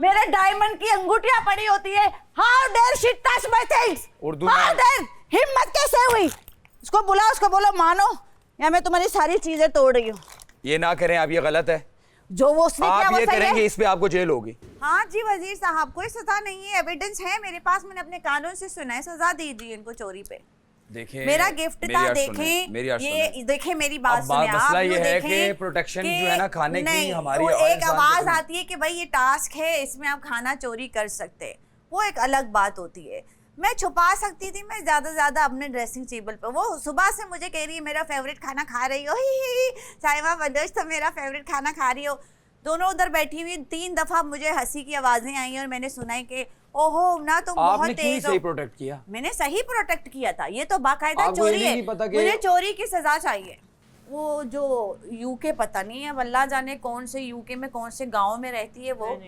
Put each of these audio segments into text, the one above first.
मेरे डायमंड की अंगूठियां पड़ी होती है। How dare she touch my things. Urdu how dare, हिम्मत कैसे हुई? उसको बुलाओ, उसको बोलो मानो या मैं तुम्हारी सारी चीजें तोड़ रही हूँ। ये ना करें आप, ये गलत है। जो वो उसने किया आप वो ये सही करेंगे है। इस पे आपको जेल होगी। हाँ जी वजीर साहब, कोई सजा नहीं है, एविडेंस है मेरे पास, मैंने अपने कानून से सुना है। सजा दीजिए इनको चोरी पे। देखें मेरा गिफ्ट मेरी था, बात देखें सुनें, ये देखें मेरी बात अब सुने आप। मसला ये है देखें कि प्रोटेक्शन जो है ना खाने की नहीं, हमारी वो और एक इंसान आवाज की आती है कि भाई ये टास्क है, इसमें आप खाना चोरी कर सकते हैं, वो एक अलग बात होती है। मैं छुपा सकती थी, मैं ज्यादा से ज्यादा अपने ड्रेसिंग टेबल पे। वो सुबह से मुझे कह रही है मेरा फेवरेट खाना खा रही हो, साहिबा बदोश तो मेरा फेवरेट खाना खा रही हो। दोनों उधर बैठी हुई, 3 दफा मुझे हंसी की आवाजें आई और मैंने सुना है कि ओहो ना तुम बहुत आपने क्यों तेज सही हो। प्रोटेक्ट किया? मैंने सही प्रोटेक्ट किया था, ये तो बाकायदा आपको चोरी ये है। नहीं पता कि- मुझे चोरी की सजा चाहिए। वो जो यूके पता नहीं है, अल्लाह जाने कौन से यूके में कौन से गांव में रहती है वो,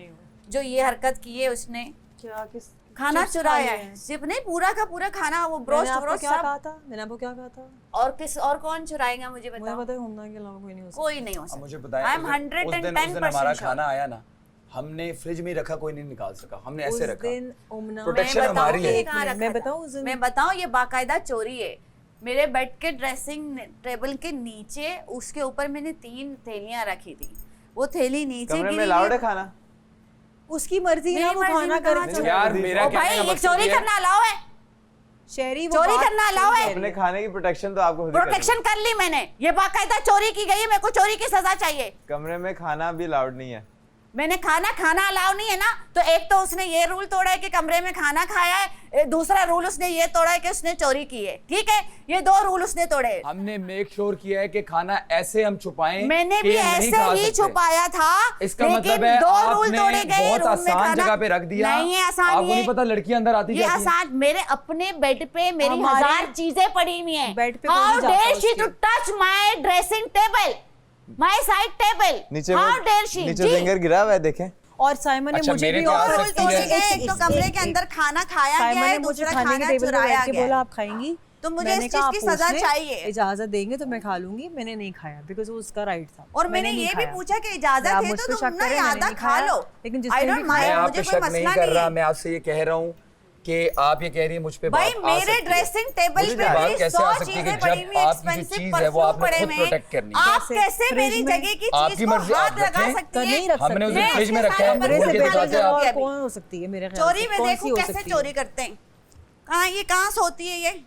जो ये हरकत की है। उसने क्या किस खाना चिप्स चुराया खाए है, हैं। सिर्फ नहीं पूरा का पूरा खाना, वो मैंने ब्रोस्ट आपको ब्रोस्ट क्या सब। कहा था? मैंने आपको क्या कहा था? और कौन चुराएगा मुझे मुझे बताओ। पता है घूमना के अलावा कोई नहीं हो सकता। कोई नहीं हो अब सकता। मुझे बताएं, आई एम उस दिन हमारा 110% खाना आया ना, हमने फ्रिज में रखा, कोई नहीं निकाल सका, हमने ऐसे उस रखा। दिन उम्ना प्रोटेक्शन मैं हमारी है। कहाँ रखा मैं था? बताऊं उस दिन मैं बताऊं, ये बाकायदा चोरी है। मेरे बेड के ड्रेसिंग टेबल के नीचे, उसके ऊपर मैंने 3 थैलियां रखी थी। वो थैली नीचे कमरे में गिरी लाउड है है। खाना? उसकी मर्जी है ना, मेरी वो मर्जी खाना में करे। कहाँ चोरी? यार मेरा ओ भाई, कहने का ये मकसद चोरी ये है- करना अलाउ है? शहरी वो चोरी बात करना अलाउ सही है? कह रही अपने खाने की प्रोटेक्शन तो आपको खुद ही करनी प्रोटेक्शन कर ली मैंने, ये बाकायदा चोरी की गई है, मेरे को चोरी की सजा चाहिए। है। कमरे में खाना भी लाउड नहीं है। मैंने खाना अलाउ नहीं है ना, तो एक तो उसने ये रूल तोड़ा है कि कमरे में खाना खाया है, दूसरा रूल उसने ये तोड़ा है कि उसने चोरी की है। ठीक है, ये 2 रूल उसने तोड़े। हमने मेक श्योर किया है कि खाना ऐसे हम छुपाएं मैंने कि भी नहीं ऐसे खा ही सकते। छुपाया था, इसका लेकिन मतलब है 2 रूल आपने तोड़े गए। बहुत रूम में आसान खाना- जगह पे रख दिया। नहीं है आसान, आपको नहीं पता लड़कियां अंदर आती ये जाती हैं। आसान। मेरे अपने बेड पे मेरी हमारे 1000 चीजें पड़ी हुई हैं। बेड पे कोई हाउ नहीं जाता डेयर शी उसके। To touch my dressing table, my side table. नीचे हाउ डेयर शी। नीचे जिंगर गिरा हुआ है, देखें। और साइमन ने अच्छा, मुझे मेरे भी तो आ ऑफर सकती है। एक तो कमरे के अंदर खाना खाया गया साइमन है, ने मुझे दूसरा खाने के खाना टेबल पे चुराया बैठ के गया बोला है। आप खाएंगी, तो मुझे मैंने इस कहा चीज की आप सजा उसने चाहिए। इजाजत देंगे तो मैं खा लूंगी। मैंने नहीं खाया बिकॉज वो उसका राइट था। और मैंने नहीं ये भी खाया। पूछा कि इजाजत आप है मुझ तो पे तुम शक ना करें, मैंने आधा नहीं खा खाया, लो। लेकिन I जिसने don't भी mind, मैं खाया आप मुझे पे कोई शक नहीं मसला कर नहीं रहा, है। मैं आपसे ये कह रहा हूँ कि आप ये कह रही है मुझ पे भाई बात आ मेरे सकती है। ड्रेसिंग टेबल मुझे पे बात मेरी कैसे 100 आ सकती है कि चीजें पड़ी जब हुई, आपकी जो एक्सपेंसिव चीज है वो परफ्यूम आपने पड़े खुद हुए प्रोटेक्ट करनी है। आप कैसे फ्रिज मेरी में जगह की आपकी चीज को मर्जी, हाथ आप लगा रखें। सकती नहीं है? रख हमने सकते। उसे मैं फ्रिज में इसके रखा है, साथ कमरे खोल से के पहले दिखाते हैं जगह आप। और अभी। कौन हो सकती है मेरे ख्याल चोरी से? में कौन सी देखो हो कैसे सकती चोरी है? करते हैं। कहाँ सोती है ये?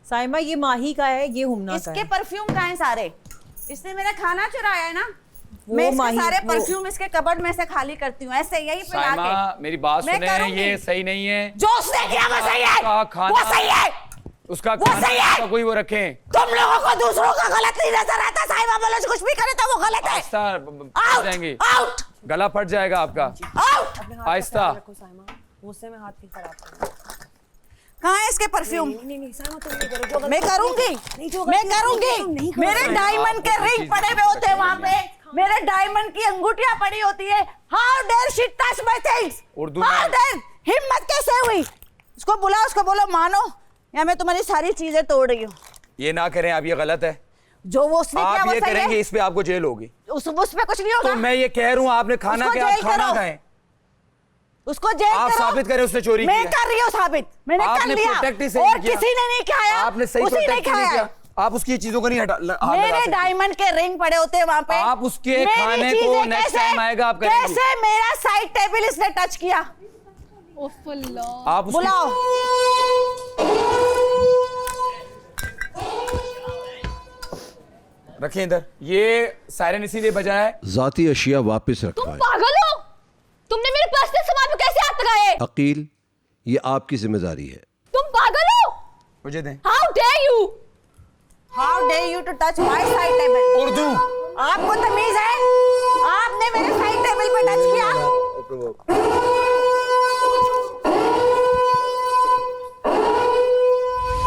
साइमा ये माही का है, ये हुमना का इसके है। परफ्यूम कहाँ हैं सारे? इसने मेरा खाना चुराया है ना। वो मैं इसके माही- सारे वो- परफ्यूम इसके कबर्ड में से खाली करती हूँ, ऐसे यही पे साइमा लाके। मेरी बात मैं सुने, करूंगी। ये सही नहीं है। जो उसने किया वो सही है, उसका खाना- वो सही है। उसका वो खाना सही है। उसका कोई वो रखें। तुम लोगों को दूसरों का गलत नहीं नजर आता। साहिबा बलोच कुछ भी करे तो वो गलत है। आहिस्ता फट आउट जाएंगे, आउट गला फट जाएगा आपका। आउट। अपने हाथ आहिस्ता। पे हाथ रखो साइमा, गुस्से में हाथ नहीं खराब। कहाँ है इसके परफ्यूम? नहीं साइमा तुम नहीं करो, जो गलत मैं करूंगी, नहीं, जो मैं गलती तुम करूंगी। नहीं करो। मेरे डायमंड के आपको रिंग चीज़ पड़े हुए होते हैं वहां पे, मेरे डायमंड की अंगूठियां पड़ी होती है। How dare she touch my things. Urdu how में- डेयर, हिम्मत कैसे हुई? उसको बुलाओ, उसको बोलो मानो या मैं तुम्हारी सारी चीजें तोड़ रही हूँ। ये ना करें आप, ये गलत है। जो वो उसने किया आप वो ये सही करेंगे है। इस पे आपको जेल होगी। उस पे कुछ नहीं होगा। तो मैं ये कह रहा हूँ आपने खाना उसको क्या, आप जेल खाना करो। खाएं। उसको जेल आप करो। साबित करें उसने चोरी मैं की है। कर रही हूँ साबित, मैंने कर आपने लिया प्रोटेक्ट ही सही और नहीं किया। किसी ने नहीं खाया। आपने सही उसी ने प्रोटेक्ट नहीं खाया किया। है। आप उसकी चीजों को नहीं हाथ लगा मेरे सकते। डायमंड के रिंग पड़े होते हैं वहां पे। आप उसके मेरी खाने को चीजें next कैसे- time आएगा आप करेंगी। कैसे मेरा साइड टेबल इसने टच किया? आप उसकी- बुलाओ। रखें इधर। ये सायरन इसीलिए बजा है। जाती अशिया वापस तुम रखवाएं। पागल हो? तुमने मेरे पर्सनल सामान पे कैसे हाथ लगाए? अकील, ये आपकी जिम्मेदारी है। तुम पागल हो? मुझे दें। How dare you? How dare you to touch my side table? Urdu. आपको तमीज है? आपने मेरे साइड टेबल पे टच किया?